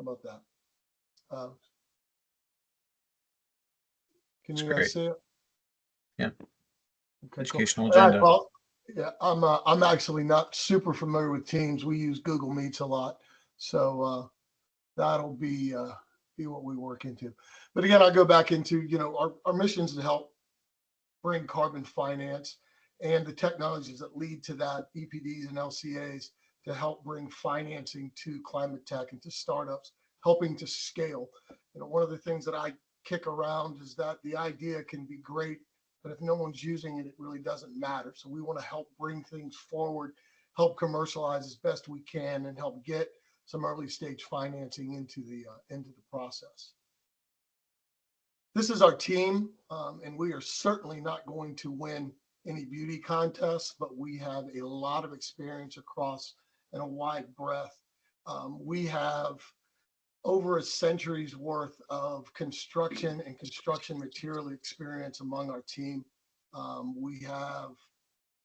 How about that? Can That's you great. guys see it? Yeah. Okay, Educational cool. All right, agenda. well, yeah, I'm actually not super familiar with Teams. We use Google Meets a lot, so that'll be what we work into. But again, I'll go back into, you know, our mission is to help bring carbon finance and the technologies that lead to that, EPDs and LCAs, to help bring financing to climate tech and to startups, helping to scale. You know, one of the things that I kick around is that the idea can be great, but if no one's using it, it really doesn't matter. So we want to help bring things forward, help commercialize as best we can, and help get some early stage financing into the process. This is our team, and we are certainly not going to win any beauty contests, but we have a lot of experience across and a wide breadth. We have over a century's worth of construction and construction material experience among our team. We have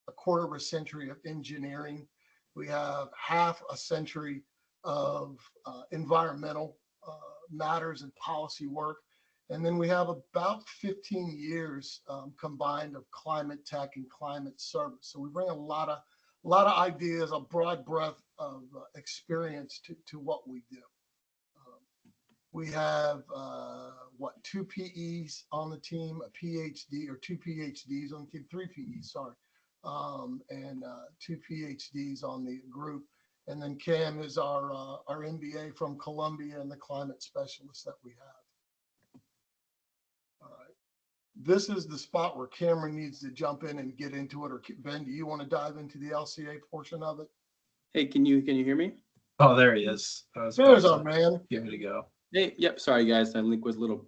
a quarter of a century of engineering. We have half a century of environmental matters and policy work. And then we have about 15 years combined of climate tech and climate service. So we bring a lot of ideas, a broad breadth of experience to what we do. We have two PEs on the team, a PhD, or two PhDs on the team, three PEs, sorry, and two PhDs on the group. And then Cam is our MBA from Columbia and the climate specialist that we have. All right. This is the spot where Cameron needs to jump in and get into it. Or Ben, do you want to dive into the LCA portion of it? Hey, can you hear me? Oh, there he is. There's our man. Give it a go. Hey, yep. Sorry, guys. That link was a little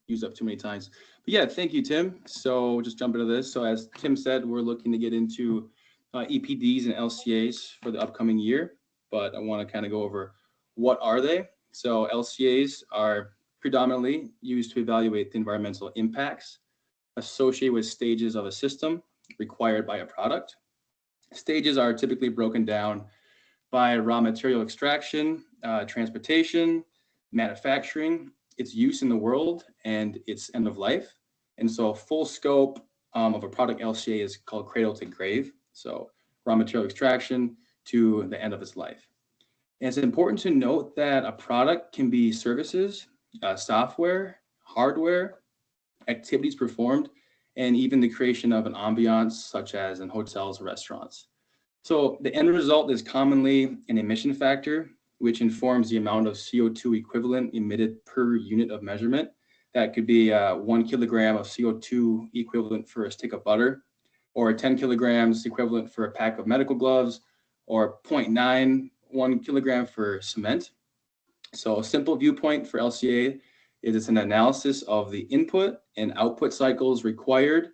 used up too many times. But yeah, thank you, Tim. So just jump into this. So as Tim said, we're looking to get into EPDs and LCAs for the upcoming year. But I want to kind of go over what are they. So LCAs are predominantly used to evaluate the environmental impacts associated with stages of a system required by a product. Stages are typically broken down by raw material extraction, transportation, manufacturing, its use in the world, and its end of life. And so full scope of a product LCA is called cradle to grave. So raw material extraction to the end of its life. And it's important to note that a product can be services, software, hardware, activities performed, and even the creation of an ambiance such as in hotels or restaurants. So the end result is commonly an emission factor, which informs the amount of CO2 equivalent emitted per unit of measurement. That could be 1 kilogram of CO2 equivalent for a stick of butter, or 10 kilograms equivalent for a pack of medical gloves, or 0.91 kilogram for cement. So a simple viewpoint for LCA is it's an analysis of the input and output cycles required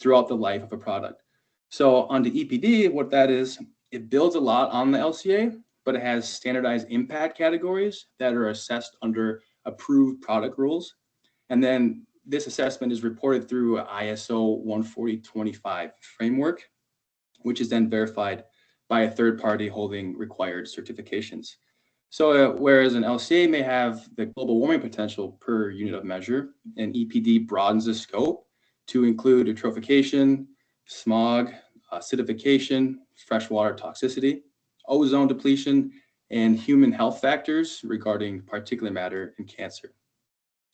throughout the life of a product. So on the EPD, what that is, it builds a lot on the LCA, but it has standardized impact categories that are assessed under approved product rules. And then this assessment is reported through ISO 14025 framework, which is then verified by a third party holding required certifications. So whereas an LCA may have the global warming potential per unit of measure, an EPD broadens the scope to include eutrophication, smog, acidification, freshwater toxicity, ozone depletion, and human health factors regarding particulate matter and cancer.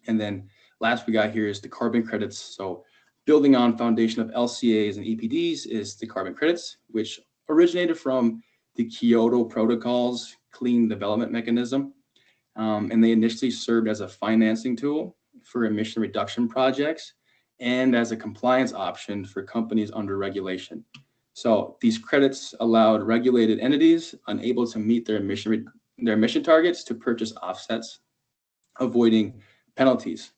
And then last we got here is the carbon credits. So building on foundation of LCAs and EPDs is the carbon credits, which originated from the Kyoto Protocol's clean development mechanism. And they initially served as a financing tool for emission reduction projects and as a compliance option for companies under regulation. So these credits allowed regulated entities unable to meet their emission targets to purchase offsets, avoiding penalties.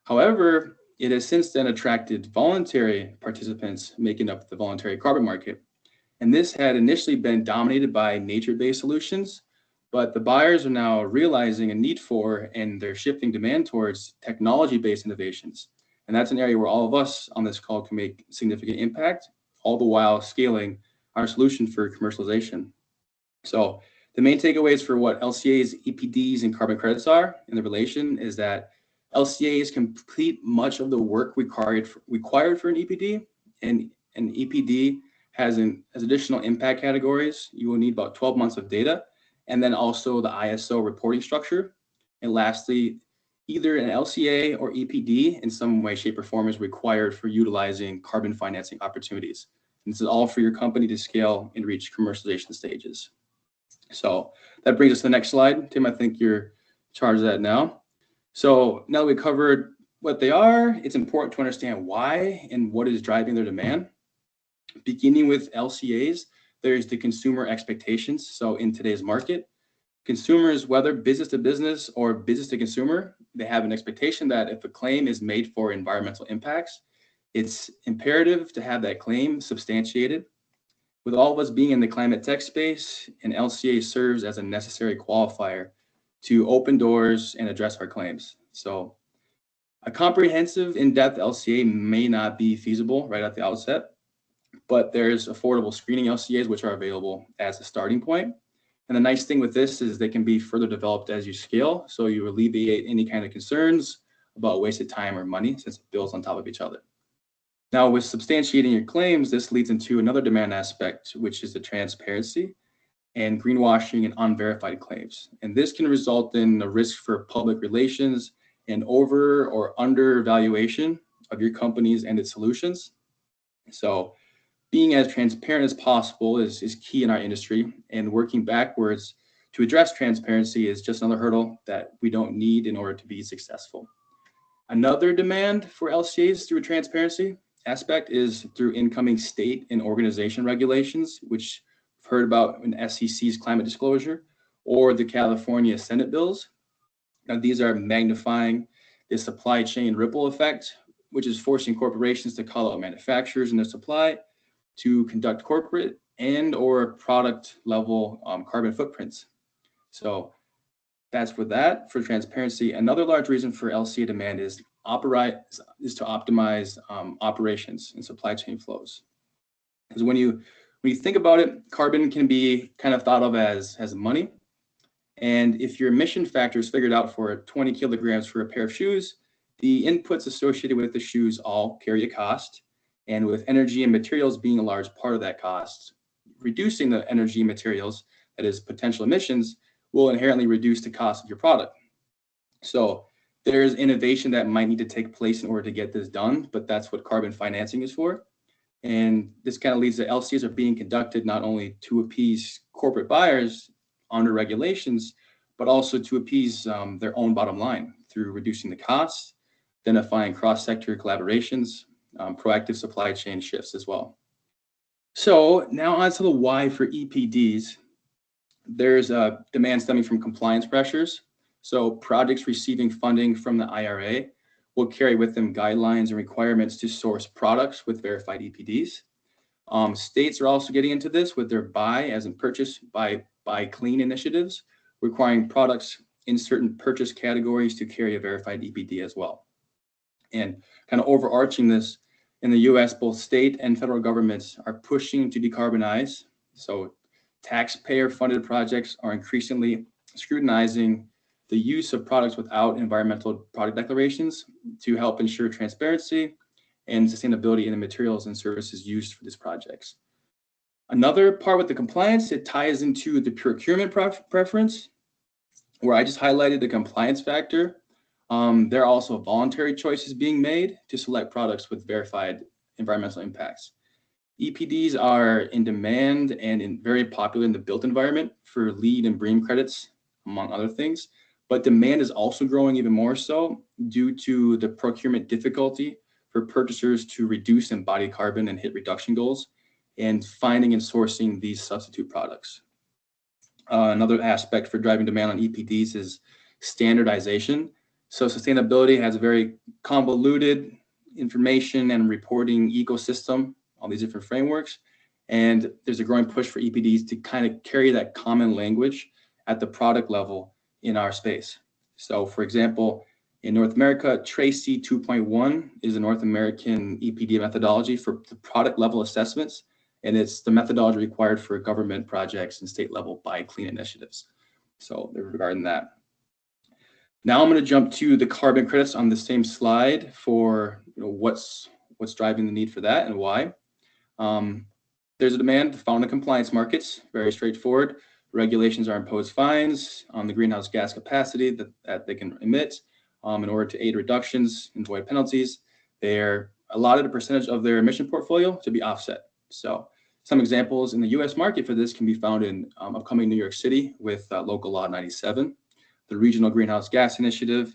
However, it has since then attracted voluntary participants making up the voluntary carbon market. And this had initially been dominated by nature-based solutions, but the buyers are now realizing a need for, and they're shifting demand towards technology-based innovations. And that's an area where all of us on this call can make significant impact, all the while scaling our solution for commercialization. So The main takeaways for what LCAs, EPDs, and carbon credits are in the relation is that LCAs complete much of the work required for an EPD, and an EPD has additional impact categories. You will need about 12 months of data, and then also the ISO reporting structure. And lastly, either an LCA or EPD in some way, shape, or form is required for utilizing carbon financing opportunities. And this is all for your company to scale and reach commercialization stages. So that brings us to the next slide. Tim, I think you're in charge of that now. So now that we covered what they are, it's important to understand why and what is driving their demand. Beginning with LCAs, there's the consumer expectations. So in today's market, consumers, whether business to business or business to consumer, they have an expectation that if a claim is made for environmental impacts, it's imperative to have that claim substantiated. With all of us being in the climate tech space, an LCA serves as a necessary qualifier to open doors and address our claims. So a comprehensive, in-depth LCA may not be feasible right at the outset, but there's affordable screening LCAs which are available as a starting point. And the nice thing with this is they can be further developed as you scale, so you alleviate any kind of concerns about wasted time or money since it builds on top of each other. Now, with substantiating your claims, this leads into another demand aspect, which is the transparency and greenwashing and unverified claims. And this can result in a risk for public relations and over or undervaluation of your companies and its solutions. So being as transparent as possible is key in our industry, and working backwards to address transparency is just another hurdle that we don't need in order to be successful. Another demand for LCAs through transparency aspect is through incoming state and organization regulations, which we've heard about in SEC's climate disclosure or the California Senate bills. Now, these are magnifying the supply chain ripple effect, which is forcing corporations to call out manufacturers in their supply to conduct corporate and or product level carbon footprints. So that's for that, for transparency. Another large reason for LCA demand is to optimize operations and supply chain flows. Because when you think about it, carbon can be kind of thought of as money. And if your emission factor is figured out for 20 kilograms for a pair of shoes, the inputs associated with the shoes all carry a cost. And with energy and materials being a large part of that cost, reducing the energy and materials, that is potential emissions, will inherently reduce the cost of your product. So there's innovation that might need to take place in order to get this done, but that's what carbon financing is for. And this kind of leads to LCAs are being conducted not only to appease corporate buyers under regulations, but also to appease their own bottom line through reducing the costs, identifying cross-sector collaborations, proactive supply chain shifts as well. So now on to the why for EPDs. There's a demand stemming from compliance pressures. So projects receiving funding from the IRA will carry with them guidelines and requirements to source products with verified EPDs. States are also getting into this with their buy as in purchase buy clean initiatives, requiring products in certain purchase categories to carry a verified EPD as well. And kind of overarching this, in the US, both state and federal governments are pushing to decarbonize. So taxpayer-funded projects are increasingly scrutinizing the use of products without environmental product declarations to help ensure transparency and sustainability in the materials and services used for these projects. Another part with the compliance, it ties into the procurement preference, where I just highlighted the compliance factor. There are also voluntary choices being made to select products with verified environmental impacts. EPDs are in demand and very popular in the built environment for LEED and BREEAM credits, among other things. But demand is also growing even more so due to the procurement difficulty for purchasers to reduce embodied carbon and hit reduction goals, and finding and sourcing these substitute products. Another aspect for driving demand on EPDs is standardization. So sustainability has a very convoluted information and reporting ecosystem, all these different frameworks. And there's a growing push for EPDs to kind of carry that common language at the product level in our space. So for example, in North America, Tracy 2.1 is a North American EPD methodology for the product level assessments and it's the methodology required for government projects and state level buy clean initiatives. So they're regarding that. Now I'm going to jump to the carbon credits on the same slide for what's driving the need for that and why. There's a demand found in compliance markets, very straightforward. Regulations are imposed fines on the greenhouse gas capacity that they can emit in order to aid reductions and avoid penalties. They're allotted a percentage of their emission portfolio to be offset. So some examples in the US market for this can be found in upcoming New York City with Local Law 97, the Regional Greenhouse Gas Initiative,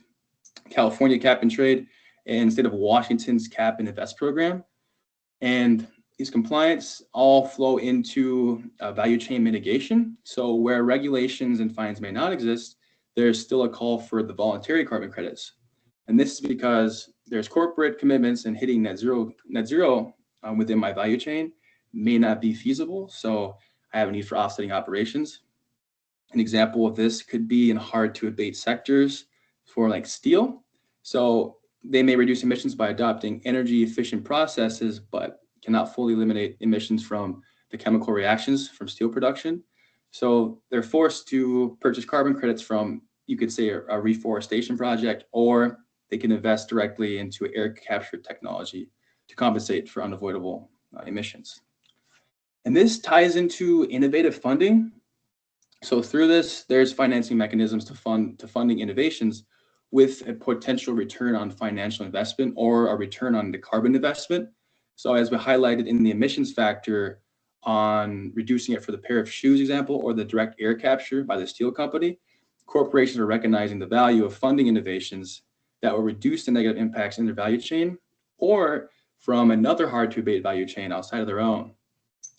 California Cap and Trade, and State of Washington's Cap and Invest program. And these compliance all flow into value chain mitigation. So where regulations and fines may not exist, there's still a call for the voluntary carbon credits. And this is because there's corporate commitments, and hitting net zero within my value chain may not be feasible. So I have a need for offsetting operations. An example of this could be in hard to abate sectors for like steel. So they may reduce emissions by adopting energy efficient processes, but cannot fully eliminate emissions from the chemical reactions from steel production. So they're forced to purchase carbon credits from, you could say, a reforestation project, or they can invest directly into air capture technology to compensate for unavoidable emissions. And this ties into innovative funding. So through this, there's financing mechanisms to funding innovations with a potential return on financial investment or a return on the carbon investment. So as we highlighted in the emissions factor on reducing it for the pair of shoes example, or the direct air capture by the steel company, corporations are recognizing the value of funding innovations that will reduce the negative impacts in their value chain or from another hard to abate value chain outside of their own.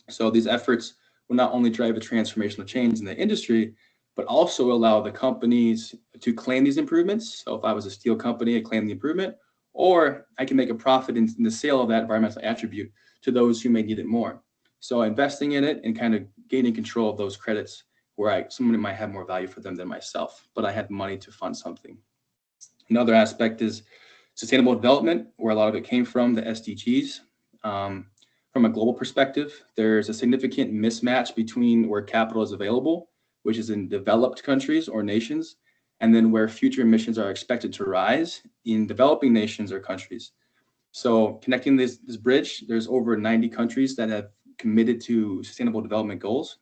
So these efforts will not only drive a transformational change in the industry, but also allow the companies to claim these improvements. So if I was a steel company, I claim the improvement, or I can make a profit in the sale of that environmental attribute to those who may need it more. So investing in it and kind of gaining control of those credits where someone might have more value for them than myself, but I had money to fund something. Another aspect is sustainable development, where a lot of it came from, the SDGs. From a global perspective, there's a significant mismatch between where capital is available, which is in developed countries or nations, and then where future emissions are expected to rise in developing nations or countries. So connecting this bridge, there's over 90 countries that have committed to sustainable development goals,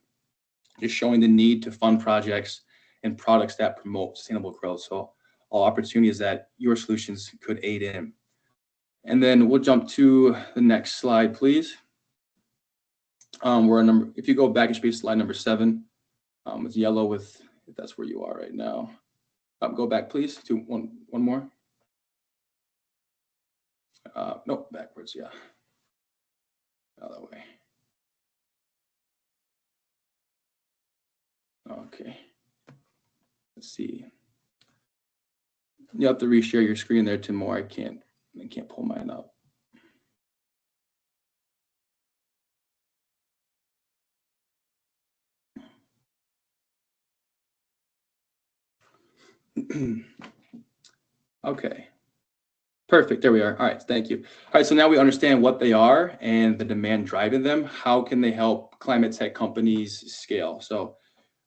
just showing the need to fund projects and products that promote sustainable growth. So all opportunities that your solutions could aid in. And then we'll jump to the next slide, please. If you go back, it should be slide number 7. It's yellow if that's where you are right now. Go back, please, to one more. No, backwards, yeah. Other way. Okay. Let's see. You have to reshare your screen there, Tim Moore. I can't pull mine up. Okay. Perfect. There we are. All right. Thank you. All right. So now we understand what they are and the demand driving them. How can they help climate tech companies scale? So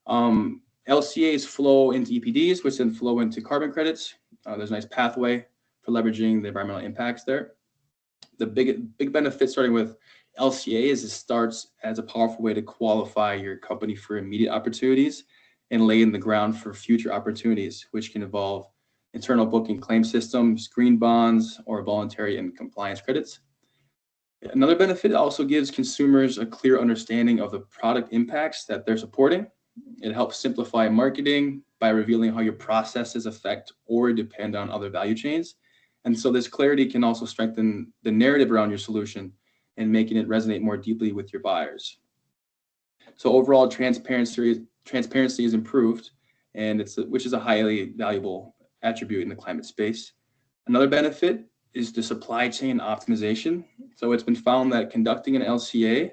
LCAs flow into EPDs, which then flow into carbon credits. There's a nice pathway for leveraging the environmental impacts there. The big benefit starting with LCA is it starts as a powerful way to qualify your company for immediate opportunities and lay in the ground for future opportunities, which can involve internal booking claim systems, green bonds, or voluntary and compliance credits. Another benefit also gives consumers a clear understanding of the product impacts that they're supporting. It helps simplify marketing by revealing how your processes affect or depend on other value chains. And so this clarity can also strengthen the narrative around your solution and making it resonate more deeply with your buyers. So overall transparency is improved, and which is a highly valuable attribute in the climate space. Another benefit is the supply chain optimization. So it's been found that conducting an LCA,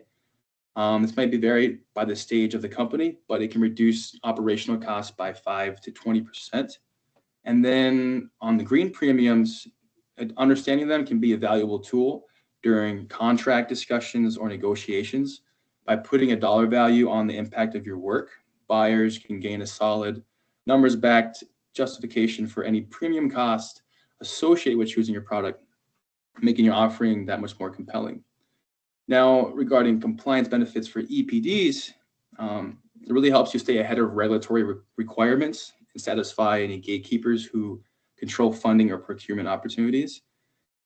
this might be varied by the stage of the company, but it can reduce operational costs by 5 to 20%. And then on the green premiums, understanding them can be a valuable tool during contract discussions or negotiations. by putting a dollar value on the impact of your work, buyers can gain a solid numbers-backed justification for any premium cost associated with choosing your product, making your offering that much more compelling. Now, regarding compliance benefits for EPDs, it really helps you stay ahead of regulatory requirements and satisfy any gatekeepers who control funding or procurement opportunities.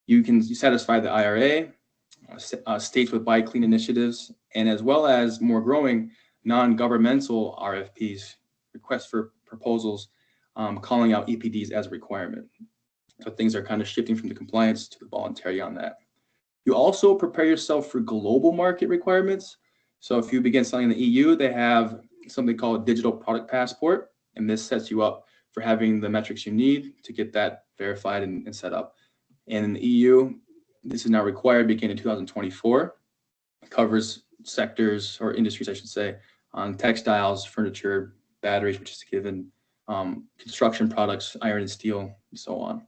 You can satisfy the IRA, states with buy clean initiatives, and as well as more growing non-governmental RFPs, requests for proposals, calling out EPDs as a requirement. So things are kind of shifting from the compliance to the voluntary on that. You also prepare yourself for global market requirements. So if you begin selling in the EU, they have something called a digital product passport, and this sets you up for having the metrics you need to get that verified and set up. And in the EU, this is now required beginning in 2024. It covers sectors or industries, I should say, on textiles, furniture, batteries, which is a given, construction products, iron and steel, and so on.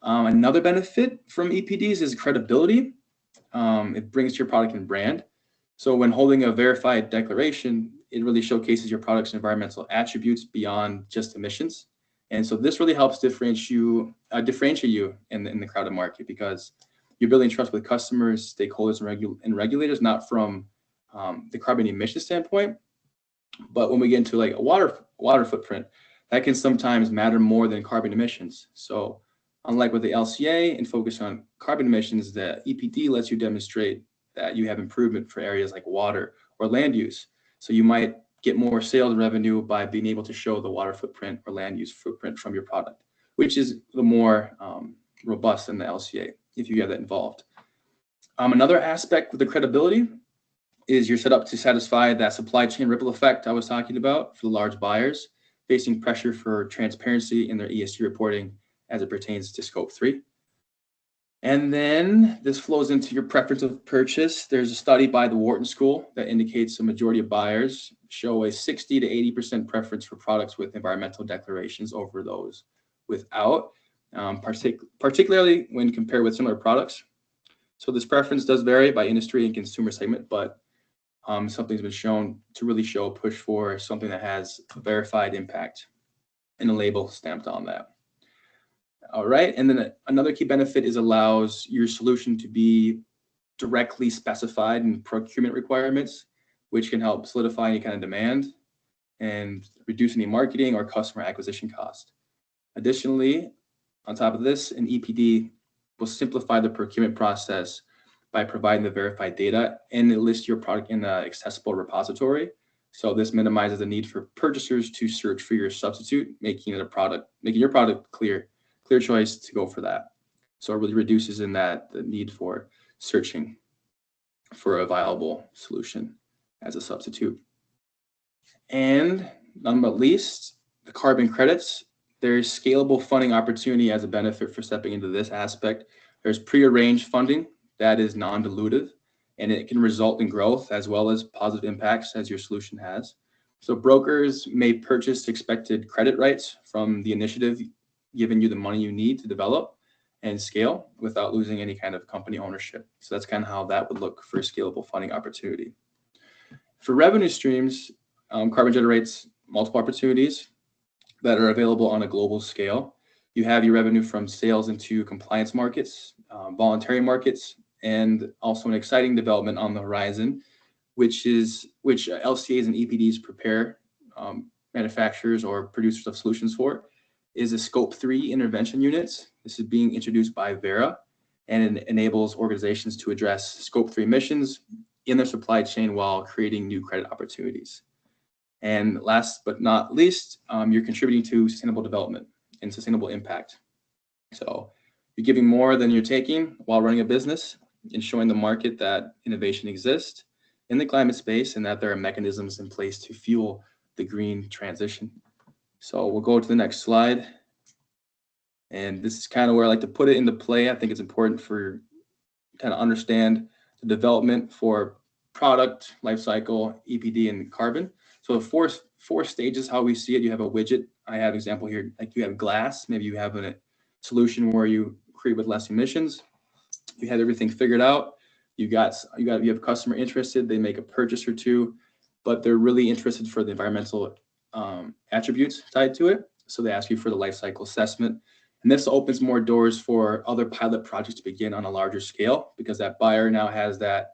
Another benefit from EPDs is credibility. It brings your product and brand. So when holding a verified declaration, it really showcases your product's environmental attributes beyond just emissions. And so this really helps differentiate you in the crowded market, because you're building trust with customers, stakeholders, and regulators, not from the carbon emission standpoint. But when we get into like a water footprint, that can sometimes matter more than carbon emissions. So unlike with the LCA and focus on carbon emissions, the EPD lets you demonstrate that you have improvement for areas like water or land use. So you might get more sales revenue by being able to show the water footprint or land use footprint from your product, which is the more robust than the LCA if you have that involved. Another aspect with the credibility is you're set up to satisfy that supply chain ripple effect I was talking about for the large buyers facing pressure for transparency in their ESG reporting as it pertains to scope 3. And then this flows into your preference of purchase. There's a study by the Wharton School that indicates the majority of buyers show a 60 to 80% preference for products with environmental declarations over those without, particularly when compared with similar products. So this preference does vary by industry and consumer segment, but something's been shown to really show a push for something that has a verified impact and a label stamped on that. All right, and then another key benefit is allows your solution to be directly specified in procurement requirements, which can help solidify any kind of demand and reduce any marketing or customer acquisition cost. Additionally, on top of this, an EPD will simplify the procurement process by providing the verified data, and it lists your product in an accessible repository. So this minimizes the need for purchasers to search for your substitute, making your product clear choice to go for that. So it really reduces in that the need for searching for a viable solution as a substitute. And none but least, the carbon credits. There's scalable funding opportunity as a benefit for stepping into this aspect. There's prearranged funding that is non-dilutive, and it can result in growth as well as positive impacts as your solution has. So brokers may purchase expected credit rights from the initiative, giving you the money you need to develop and scale without losing any kind of company ownership. So that's kind of how that would look for a scalable funding opportunity. For revenue streams, carbon generates multiple opportunities that are available on a global scale. You have your revenue from sales into compliance markets, voluntary markets, and also an exciting development on the horizon, which LCAs and EPDs prepare manufacturers or producers of solutions for, is a scope 3 intervention units. This is being introduced by Vera, and it enables organizations to address scope 3 emissions in their supply chain while creating new credit opportunities. And last but not least, you're contributing to sustainable development and sustainable impact. So you're giving more than you're taking while running a business and showing the market that innovation exists in the climate space and that there are mechanisms in place to fuel the green transition. So we'll go to the next slide. And this is kind of where I like to put it into play. I think it's important for kind of understand the development for product, life cycle, EPD, and carbon. So the four stages, how we see it. You have a widget. I have an example here, like you have glass. Maybe you have a solution where you create with less emissions. You have everything figured out. You have customer interested, they make a purchase or two, but they're really interested for the environmental attributes tied to it. So they ask you for the life cycle assessment. And this opens more doors for other pilot projects to begin on a larger scale, because that buyer now has that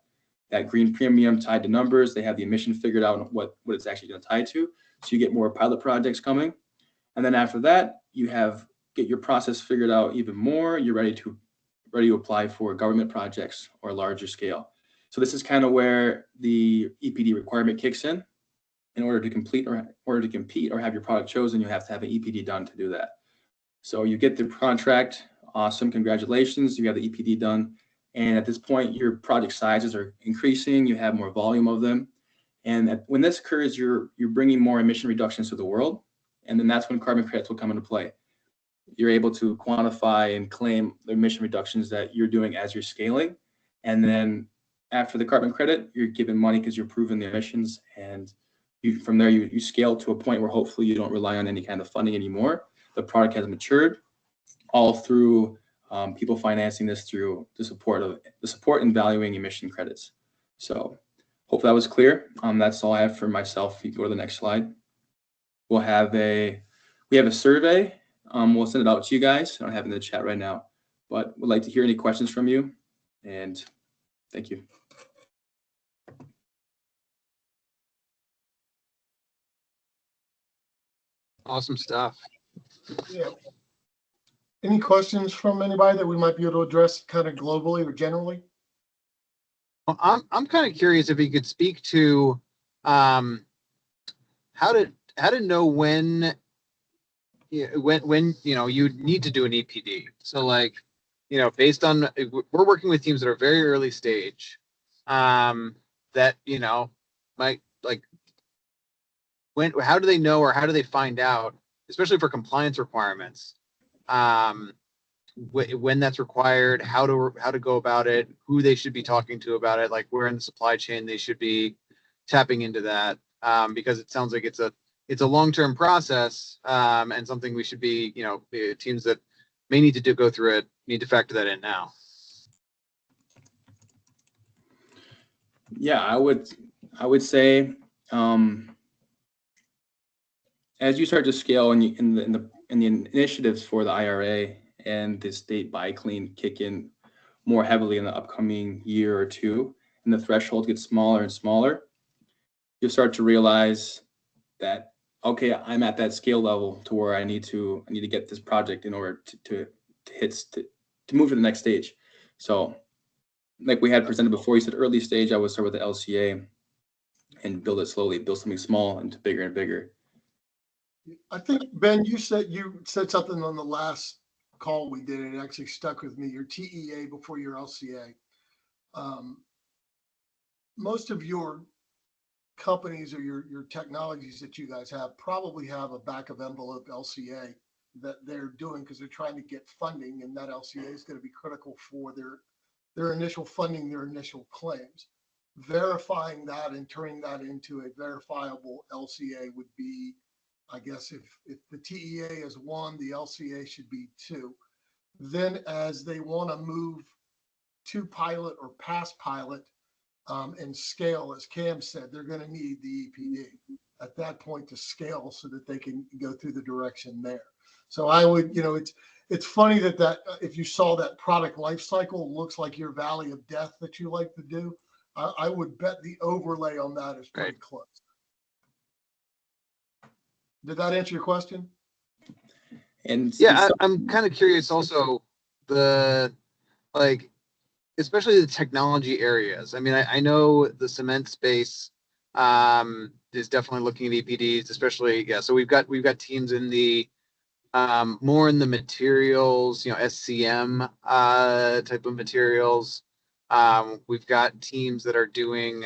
green premium tied to numbers. They have the emission figured out and what it's actually going to tie to. So you get more pilot projects coming. And then after that, you get your process figured out even more. You're ready to apply for government projects or larger scale. So this is kind of where the EPD requirement kicks in. In order to compete or have your product chosen, you have to have an EPD done to do that. So you get the contract, awesome, congratulations, you have the EPD done. And at this point, your project sizes are increasing, you have more volume of them. And when this occurs, you're bringing more emission reductions to the world. And then that's when carbon credits will come into play. You're able to quantify and claim the emission reductions that you're doing as you're scaling. And then after the carbon credit, you're given money because you're proving the emissions. And from there, you scale to a point where hopefully you don't rely on any kind of funding anymore. The product has matured, all through people financing this through the support in valuing emission credits. So hope that was clear. That's all I have for myself. You can go to the next slide. We have a survey. We'll send it out to you guys. I don't have it in the chat right now, but would like to hear any questions from you. And thank you. Awesome stuff. Yeah. Any questions from anybody that we might be able to address kind of globally or generally? Well, I'm kind of curious if you could speak to how to know when you need to do an EPD. So like, based on, we're working with teams that are very early stage, that might like, how do they know, or how do they find out, especially for compliance requirements, when that's required, how to go about it, who they should be talking to about it, like where in the supply chain they should be tapping into that, because it sounds like it's a long-term process, and something we should be, teams that may need to go through it need to factor that in now. Yeah, I would say, as you start to scale and in the initiatives for the IRA and the state buy clean kick in more heavily in the upcoming year or two, and the threshold gets smaller and smaller, you'll start to realize that, okay, I'm at that scale level to where I need to get this project in order to move to the next stage. So like we had presented before, you said early stage, I would start with the LCA and build it slowly, build something small into bigger and bigger. I think, Ben, you said something on the last call we did, and it actually stuck with me, your TEA before your LCA. Most of your companies or your technologies that you guys have probably have a back of envelope LCA that they're doing because they're trying to get funding, and that LCA is going to be critical for their initial funding, their initial claims. Verifying that and turning that into a verifiable LCA would be, I guess, if the TEA is 1, the LCA should be 2. Then as they want to move to pilot or past pilot and scale, as Cam said, they're going to need the EPD at that point to scale so that they can go through the direction there. So I would, it's funny that if you saw that product life cycle looks like your valley of death that you like to do, I would bet the overlay on that is pretty close. Did that answer your question? And yeah, I'm kind of curious also, especially the technology areas. I mean, I know the cement space is definitely looking at EPDs, especially, yeah. So we've got teams in the more in the materials, SCM type of materials. We've got teams that are doing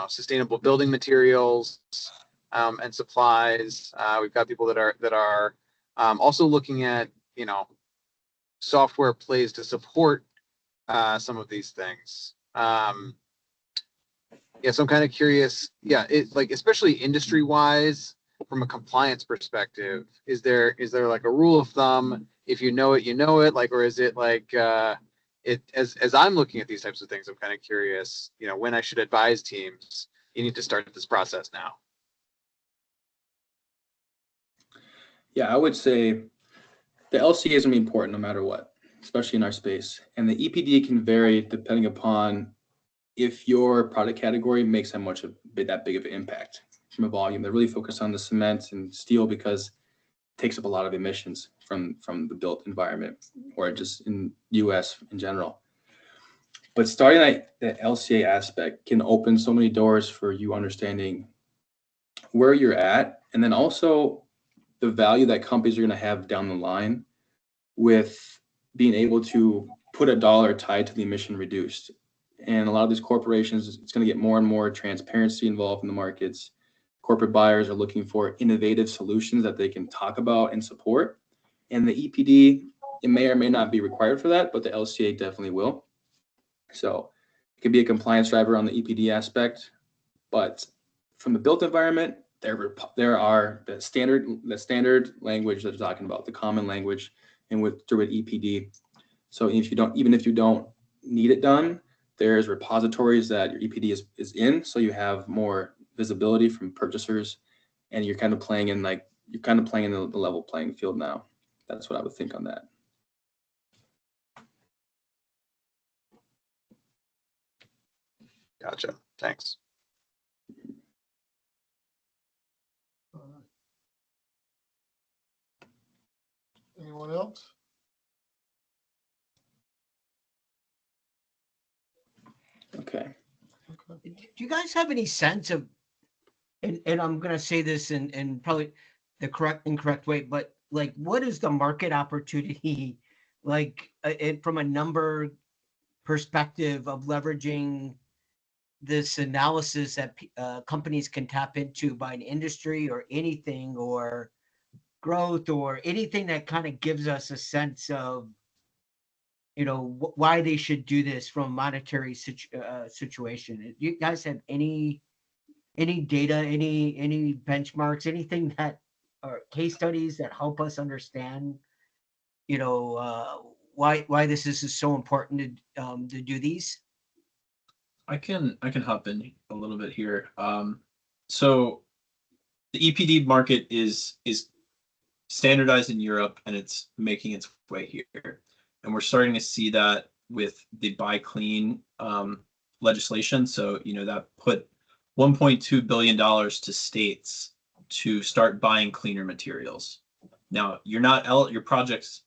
sustainable building materials and supplies. We've got people that are also looking at software plays to support some of these things. So I'm kind of curious. Yeah, especially industry wise, from a compliance perspective, is there like a rule of thumb? If you know it, you know it. Like, or is it like as I'm looking at these types of things, I'm kind of curious, when I should advise teams, you need to start this process now. Yeah, I would say the LCA is going to be important no matter what, especially in our space. And the EPD can vary depending upon if your product category makes that big of an impact from a volume. They're really focused on the cement and steel because it takes up a lot of emissions from the built environment or just in US in general. But starting at the LCA aspect can open so many doors for you understanding where you're at, and then also the value that companies are going to have down the line with being able to put a dollar tied to the emission reduced. And a lot of these corporations, it's going to get more and more transparency involved in the markets. Corporate buyers are looking for innovative solutions that they can talk about and support. And the EPD, it may or may not be required for that, but the LCA definitely will. So it could be a compliance driver on the EPD aspect, but from the built environment, there are the standard language that they're talking about, the common language, and through EPD. So even if you don't need it done, there's repositories that your EPD is in, so you have more visibility from purchasers, and you're kind of playing in the level playing field now. That's what I would think on that. Gotcha. Thanks. All right. Anyone else? Okay. Okay. Do you guys have any sense of, and I'm going to say this in probably the incorrect way, but like, what is the market opportunity like from a number perspective of leveraging this analysis that companies can tap into by an industry or anything or growth or anything that kind of gives us a sense of, why they should do this from a monetary situation? Do you guys have any data, any benchmarks, anything that, or case studies that help us understand, why this is so important to do these? I can hop in a little bit here. So the EPD market is standardized in Europe, and it's making its way here. And we're starting to see that with the Buy Clean legislation. So, that put $1.2 billion to states to start buying cleaner materials. Now, your project's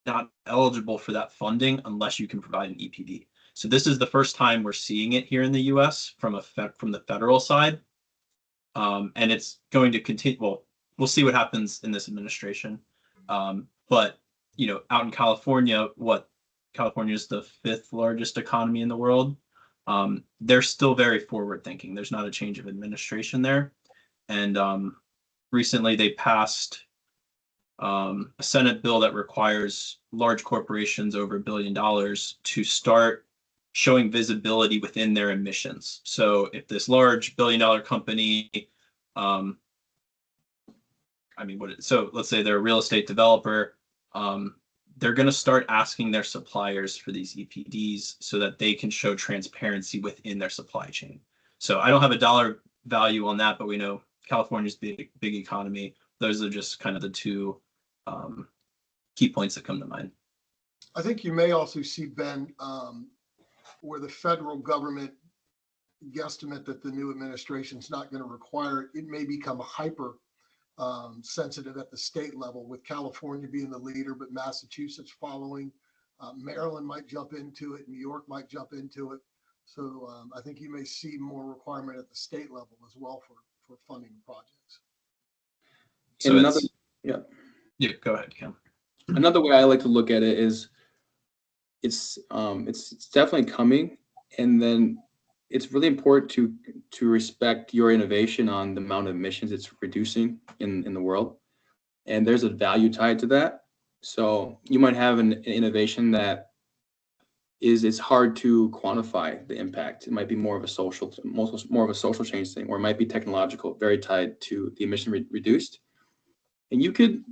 not eligible for that funding unless you can provide an EPD. So this is the first time we're seeing it here in the U.S. from the federal side, and it's going to continue. Well, we'll see what happens in this administration, but out in California, California is the 5th largest economy in the world. They're still very forward thinking. There's not a change of administration there, and recently they passed a Senate bill that requires large corporations over $1 billion to start showing visibility within their emissions. So if this large $1 billion company, so let's say they're a real estate developer, they're going to start asking their suppliers for these EPDs so that they can show transparency within their supply chain. So I don't have a dollar value on that, but we know California's big economy. Those are just kind of the two key points that come to mind. I think you may also see, Ben, where the federal government guesstimate that the new administration is not going to require it may become hyper sensitive at the state level, with California being the leader, but Massachusetts following. Maryland might jump into it. New York might jump into it. So I think you may see more requirement at the state level as well for funding projects. So Yeah, go ahead, Cam. another way I like to look at it is it's definitely coming, and then it's really important to respect your innovation on the amount of emissions it's reducing in the world, and there's a value tied to that. So you might have an innovation that it's hard to quantify the impact. It might be more of a social change thing, or it might be technological, very tied to the emission reduced, and you can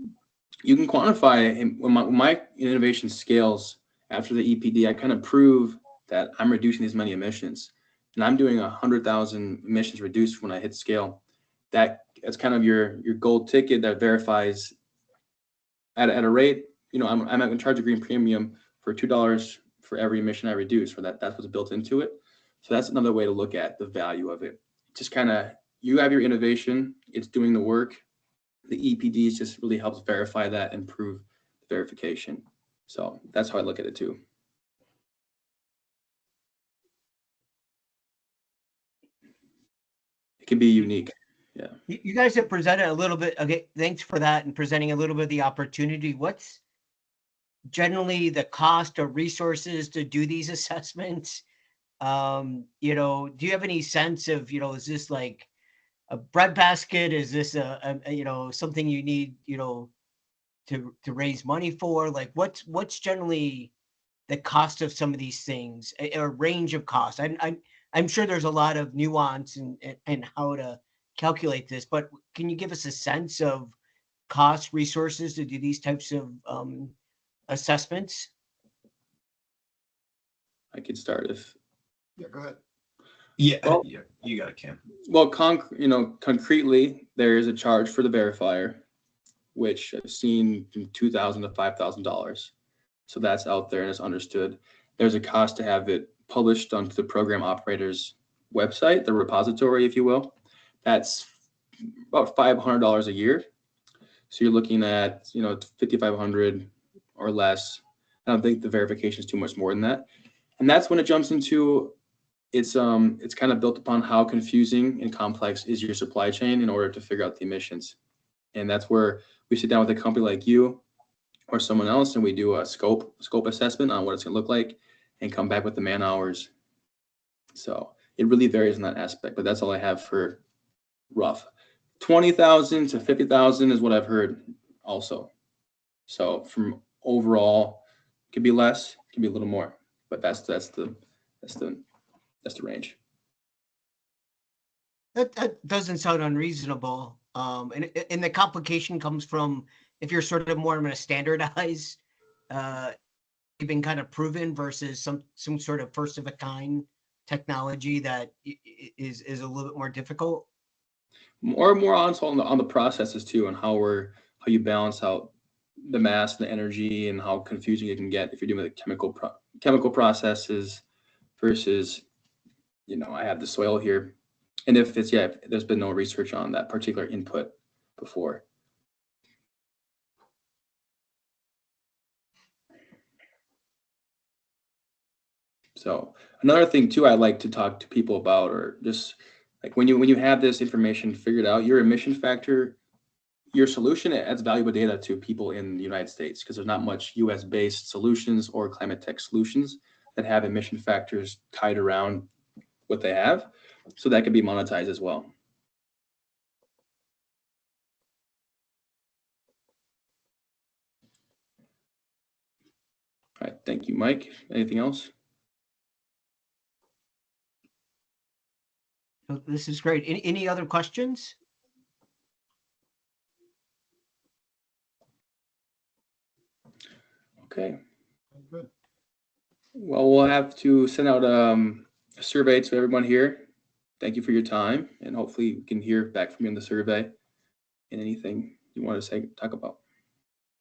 quantify it. When my innovation scales after the EPD, I kind of prove that I'm reducing these many emissions, and I'm doing 100,000 emissions reduced when I hit scale. That's kind of your gold ticket that verifies at a rate. You know, I'm going to charge a green premium for $2 for every emission I reduce. For that's what's built into it. So that's another way to look at the value of it. Just kind of, you have your innovation, it's doing the work. The EPDs just really helps verify that and prove the verification. So that's how I look at it too. It can be unique. Yeah. You guys have presented a little bit. Okay, thanks for that and presenting a little bit of the opportunity. What's generally the cost or resources to do these assessments? You know, do you have any sense of, you know, is this like a breadbasket? Is this a you know, something you need, you know, to raise money for? Like what's generally the cost of some of these things, a range of costs? I'm sure there's a lot of nuance and how to calculate this, but can you give us a sense of cost, resources to do these types of assessments? I could start if. Yeah, go ahead. Yeah, Well- yeah, you got it, Cam. Well, concretely, there is a charge for the verifier, which I've seen from $2,000 to $5,000. So that's out there and it's understood. There's a cost to have it published onto the program operator's website, the repository, if you will. That's about $500 a year. So you're looking at, you know, $5,500 or less. I don't think the verification is too much more than that. And that's when it jumps into it's kind of built upon how confusing and complex is your supply chain in order to figure out the emissions. And that's where we sit down with a company like you or someone else and we do a scope assessment on what it's going to look like and come back with the man hours. So it really varies in that aspect, but that's all I have for rough. 20,000 to 50,000 is what I've heard also. So from overall, it could be less, it could be a little more, but that's the range. That doesn't sound unreasonable. And the complication comes from if you're sort of more of a standardized, been kind of proven versus some sort of first of a kind technology that is a little bit more difficult. More also on the processes too, and how you balance out the mass and the energy and how confusing it can get if you're doing the chemical processes versus, you know, I have the soil here. And if there's been no research on that particular input before. So another thing too, I like to talk to people about, or just like when you have this information figured out, your emission factor, your solution adds valuable data to people in the United States because there's not much US based solutions or climate tech solutions that have emission factors tied around what they have. So that can be monetized as well. All right, thank you, Mike. Anything else? This is great. Any other questions? Okay. Good. Well, we'll have to send out a survey to everyone here. Thank you for your time, and hopefully we can hear back from you in the survey and anything you want to talk about.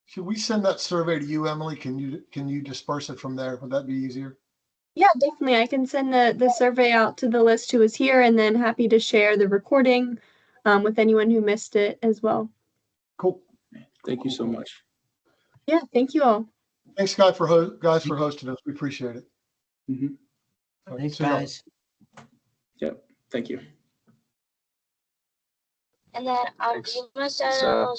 Should we send that survey to you, Emily? Can you disperse it from there? Would that be easier? Yeah, definitely. I can send the survey out to the list who was here, and then happy to share the recording with anyone who missed it as well. Cool. Thank you so much. Yeah, thank you all. Thanks, guys, for hosting us. We appreciate it. Mm-hmm. All right, Thanks, see y'all. guys. Yep. Thank you. And then Thanks. you must So-